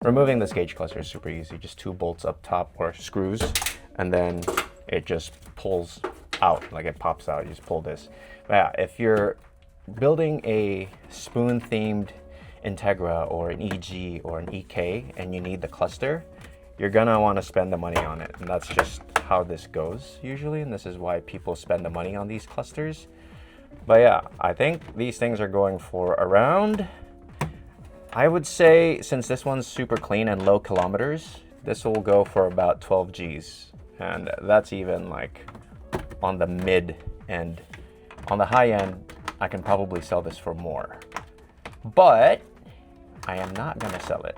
Removing this gauge cluster is super easy. Just 2 bolts up top or screws, and then it just pulls out, like it pops out. You just pull this. But yeah, if you're building a spoon themed Integra or an EG or an EK and you need the cluster, you're gonna want to spend the money on it. And that's just how this goes usually, and this is why people spend the money on these clusters. But yeah, I think these things are going for around, I would say, since this one's super clean and low kilometers, this will go for about 12 G's. And that's even like on the mid end. On the high end, I can probably sell this for more. But I am not gonna sell it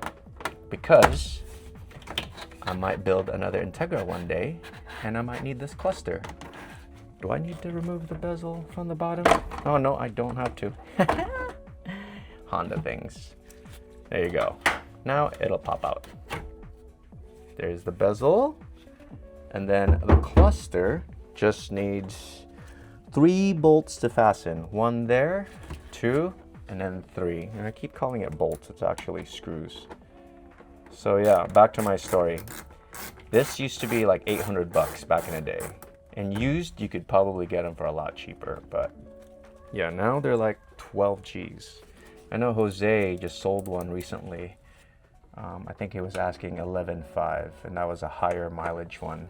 because I might build another Integra one day and I might need this cluster. Do I need to remove the bezel from the bottom? Oh no, I don't have to. Honda things. There you go. Now it'll pop out. There's the bezel. And then the cluster just needs 3 bolts to fasten. 1 there, 2, and then 3. And I keep calling it bolts, it's actually screws. So yeah, back to my story. This used to be like 800 bucks back in the day. And used, you could probably get them for a lot cheaper. But yeah, now they're like 12 G's. I know Jose just sold one recently. I think he was asking 11.5, and that was a higher mileage one.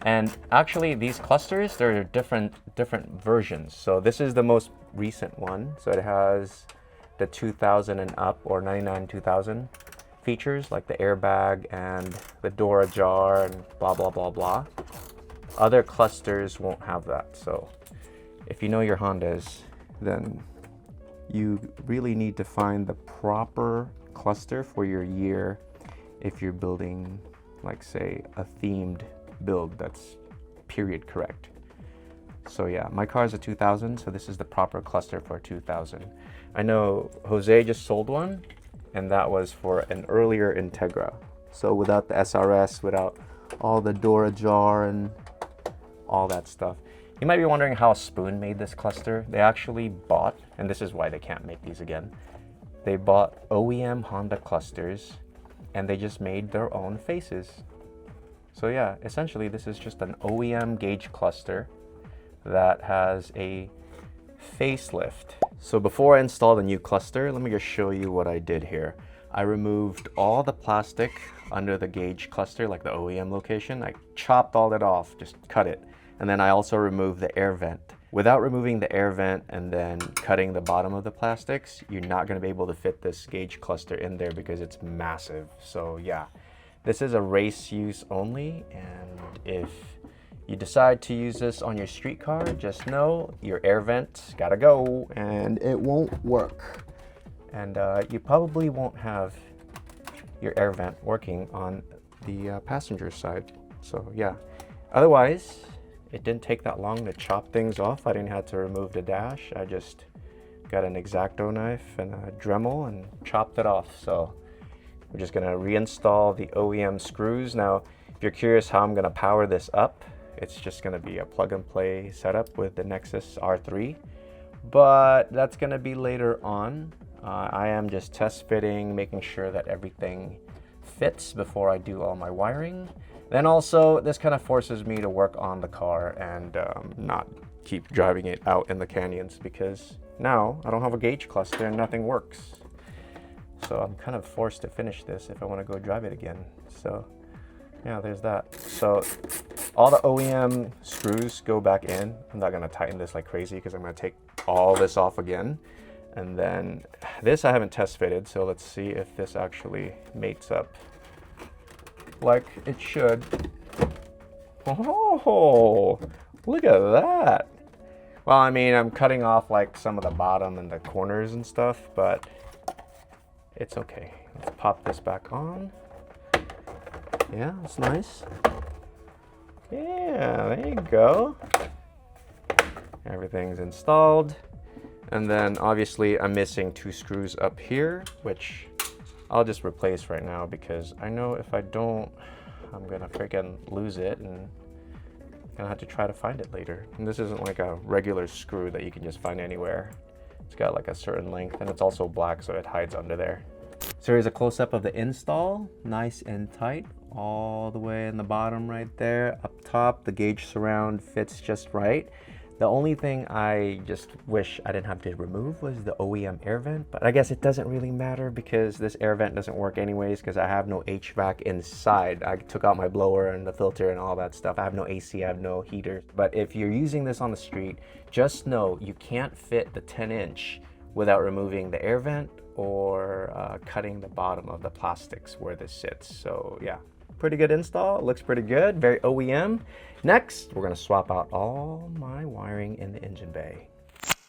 And actually, these clusters, there are different versions. So this is the most recent one. So it has the 2000 and up, or 99 2000 features, like the airbag and the door ajar and blah blah blah blah. Other clusters won't have that. So if you know your Hondas, then you really need to find the proper cluster for your year if you're building, like, say, a themed build that's period correct. So yeah, my car is a 2000, so this is the proper cluster for 2000. I know Jose just sold one, and that was for an earlier Integra. So without the SRS, without all the door ajar and all that stuff. You might be wondering how Spoon made this cluster. They actually bought, and this is why they can't make these again, they bought OEM Honda clusters and they just made their own faces. So yeah, essentially this is just an OEM gauge cluster that has a facelift. So before I install the new cluster, let me just show you what I did here. I removed all the plastic under the gauge cluster, like the OEM location. I chopped all that off, just cut it. And then I also removed the air vent. Without removing the air vent and then cutting the bottom of the plastics, you're not going to be able to fit this gauge cluster in there because it's massive. So yeah, this is a race use only, and if you decide to use this on your street car, just know your air vent gotta go and it won't work. And you probably won't have your air vent working on the passenger side. So yeah, otherwise, it didn't take that long to chop things off. I didn't have to remove the dash. I just got an X-Acto knife and a Dremel and chopped it off. So we're just gonna reinstall the OEM screws. Now, if you're curious how I'm gonna power this up, it's just gonna be a plug and play setup with the Nexus R3, but that's gonna be later on. I am just test fitting, making sure that everything fits before I do all my wiring. Then also, this kind of forces me to work on the car and not keep driving it out in the canyons, because now I don't have a gauge cluster and nothing works. So I'm kind of forced to finish this if I want to go drive it again. So yeah, there's that. So all the OEM screws go back in. I'm not gonna tighten this like crazy because I'm gonna take all this off again. And then this I haven't test fitted, so let's see if this actually mates up like it should. Oh, look at that. Well, I mean, I'm cutting off like some of the bottom and the corners and stuff, but it's okay. Let's pop this back on. Yeah, that's nice. Yeah, there you go. Everything's installed. And then obviously I'm missing 2 screws up here, which I'll just replace right now because I know if I don't, I'm gonna freaking lose it and gonna have to try to find it later. And this isn't like a regular screw that you can just find anywhere. It's got like a certain length, and it's also black, so it hides under there. So here's a close-up of the install, nice and tight, all the way in the bottom right there. Up top, the gauge surround fits just right. The only thing I just wish I didn't have to remove was the OEM air vent, but I guess it doesn't really matter because this air vent doesn't work anyways because I have no HVAC inside. I took out my blower and the filter and all that stuff. I have no AC, I have no heaters. But if you're using this on the street, just know you can't fit the 10-inch without removing the air vent or cutting the bottom of the plastics where this sits. So yeah, pretty good install. It looks pretty good, very OEM. Next, we're gonna swap out all my wiring in the engine bay.